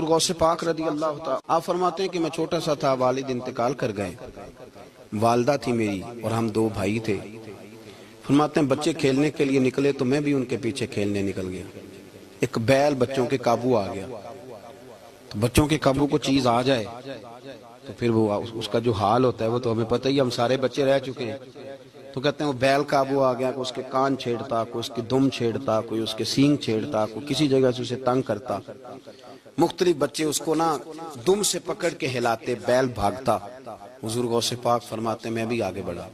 غوث پاک رضی اللہ تعالی آپ فرماتے ہیں کہ میں چھوٹا سا تھا، والد انتقال کر گئے، والدہ تھی میری اور ہم دو بھائی تھے۔ فرماتے ہیں بچے کھیلنے کے لیے نکلے تو میں بھی ان کے پیچھے کھیلنے نکل گیا۔ ایک بیل بچوں کے قابو آ گیا، تو بچوں کے قابو کو چیز آ جائے تو پھر وہ اس کا جو حال ہوتا ہے وہ تو ہمیں پتہ ہی، ہم سارے بچے رہ چکے ہیں۔ تو کہتے ہیں وہ بیل قابو آ گیا، کوئی اس کے کان چھیڑتا، کوئی اس کی دم چھیڑتا، کوئی اس کے سینگ چھیڑتا، کوئی کسی جگہ سے اسے تنگ کرتا۔ مختلف بچے اس کو نا دم سے پکڑ کے ہلاتے، بیل بھاگتا۔ حضور غوث پاک فرماتے میں بھی آگے بڑھا،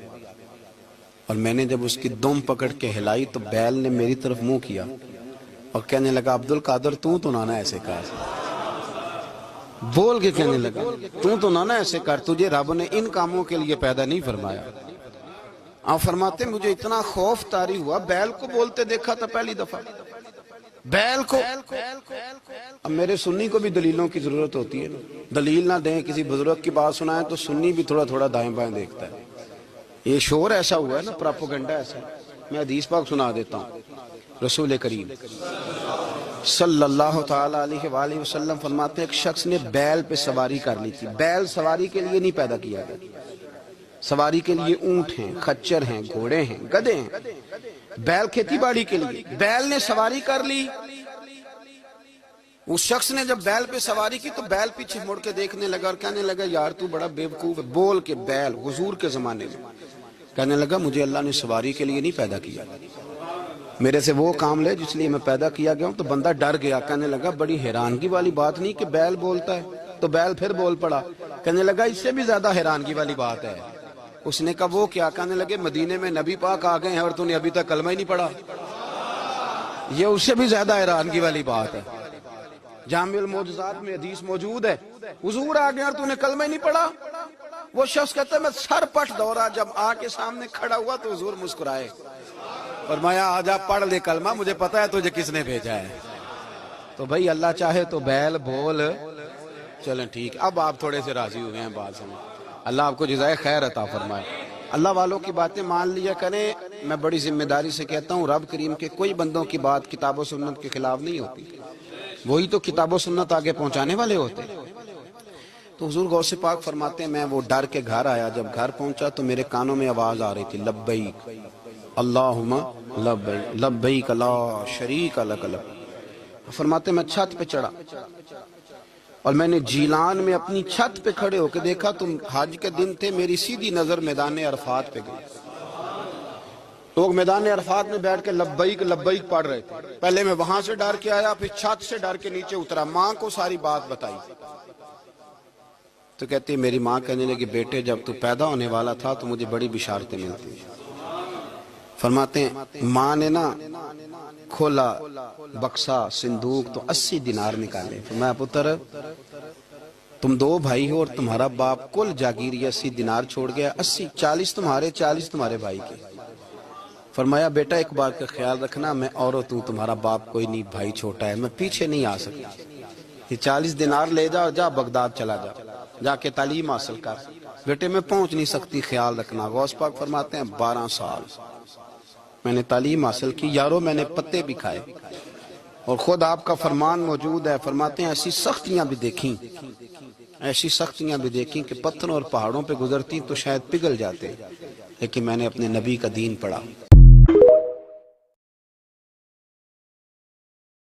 اور میں نے جب اس کی دم پکڑ کے ہلائی تو بیل نے میری طرف منہ کیا اور کہنے لگا عبد القادر تو نانا ایسے کر، بول کے کہنے لگا تو نانا ایسے کر، تجھے رب نے ان کاموں کے لیے پیدا نہیں فرمایا۔ آپ فرماتے مجھے اتنا خوف طاری ہوا، بیل کو بولتے دیکھا تھا پہلی دفعہ، بیل کو۔ اب میرے سنی کو بھی دلیلوں کی ضرورت ہوتی ہے، دلیل نہ دیں، کسی بزرگ کی بات سنائیں تو سنی بھی تھوڑا تھوڑا دائیں بائیں دیکھتا ہے۔ یہ شور ایسا ہوا ہے نا، پراپوگنڈا ایسا ہے۔ میں حدیث پاک سنا دیتا ہوں۔ رسول کریم صلی اللہ تعالی علیہ وآلہ وسلم فرماتے ہیں ایک شخص نے بیل پہ سواری کر لی تھی۔ بیل سواری کے لیے نہیں پیدا کیا گیا، سواری کے لیے اونٹ ہیں، خچر ہیں، گھوڑے ہیں، گدھے ہیں، بیل کھیتی باڑی کے لیے۔ بیل نے سواری کر لی، اس شخص نے جب بیل پہ سواری کی تو بیل پیچھے مڑ کے دیکھنے لگا اور کہنے لگا یار تو بڑا بیوقوف ہے، بول کے بیل حضور کے زمانے میں کہنے لگا مجھے اللہ نے سواری کے لیے نہیں پیدا کیا، میرے سے وہ کام لے جس لیے میں پیدا کیا گیا ہوں۔ تو بندہ ڈر گیا، کہنے لگا بڑی حیرانگی والی بات نہیں کہ بیل بولتا ہے، تو بیل پھر بول پڑا۔ کہنے لگا اس سے بھی زیادہ حیرانگی والی بات ہے۔ اس نے کہا وہ کیا؟ کہنے لگے مدینے میں نبی پاک آ گئے ہیں اور تو نے ابھی تک کلمہ ہی نہیں پڑھا، یہ اس سے بھی زیادہ حیرانگی والی بات ہے۔ جامع المعجزات میں حدیث موجود ہے، حضور آ گئے اور تو نے کلمہ ہی نہیں پڑھا۔ وہ شخص کہتا ہے میں سر پٹ دورا، جب آ کے سامنے کھڑا ہوا تو حضور مسکرائے، فرمایا آجا پڑھ لے کلمہ، مجھے پتا ہے تجھے کس نے بھیجا ہے۔ تو بھائی اللہ چاہے تو بیل بول، چلیں ٹھیک۔ اب آپ تھوڑے سے راضی ہوئے ہیں بات سمجھ، اللہ آپ کو جزائے خیر عطا فرمائے۔ اللہ والوں کی باتیں مان لیا کریں۔ میں بڑی ذمہ داری سے کہتا ہوں رب کریم کے کوئی بندوں کی بات کتاب و سنت کے خلاف نہیں ہوتی، وہی تو کتاب و سنت آگے پہنچانے والے ہوتے۔ تو حضور غوث پاک فرماتے ہیں میں وہ ڈر کے گھر آیا، جب گھر پہنچا تو میرے کانوں میں آواز آ رہی تھی لبیک اللہم لبیک لبیک لا شریک لک لبیک۔ فرماتے ہیں میں چھت پہ چڑھا اور میں نے جیلان میں اپنی چھت پہ کھڑے ہو کے دیکھا، تم حج کے دن تھے، میری سیدھی نظر میدان عرفات پہ گئی۔ لوگ میدان عرفات میں بیٹھ کے لبیک لبیک پڑھ رہے تھے۔ پہلے میں وہاں سے ڈر کے آیا، پھر چھت سے ڈر کے نیچے اترا، ماں کو ساری بات بتائی تو کہتی میری ماں کہنے لگی بیٹے جب تو پیدا ہونے والا تھا تو مجھے بڑی بشارتیں ملتی۔ فرماتے ہیں ماں نے نا کھولا بکسا صندوق تو 80 دینار نکالے، فرمایا پتر تم دو بھائی ہو اور تمہارا باپ کل جاگیر 80 دینار چھوڑ گیا، 80 40 تمہارے 40 تمہارے بھائی کے۔ فرمایا بیٹا ایک بات کا خیال رکھنا، میں عورت ہوں، تمہارا باپ کوئی نہیں، بھائی چھوٹا ہے، میں پیچھے نہیں آ سکتا، یہ 40 دینار لے جا، جا بغداد چلا جا، جا کے تعلیم حاصل کر، بیٹے میں پہنچ نہیں سکتی، خیال رکھنا۔ غوث پاک فرماتے ہیں 12 سال میں نے تعلیم حاصل کی یارو، میں نے پتے بھی کھائے، اور خود آپ کا فرمان موجود ہے، فرماتے ہیں ایسی سختیاں بھی دیکھیں، ایسی سختیاں بھی دیکھیں کہ پتھروں اور پہاڑوں پہ گزرتی تو شاید پگھل جاتے، لیکن میں نے اپنے نبی کا دین پڑھا۔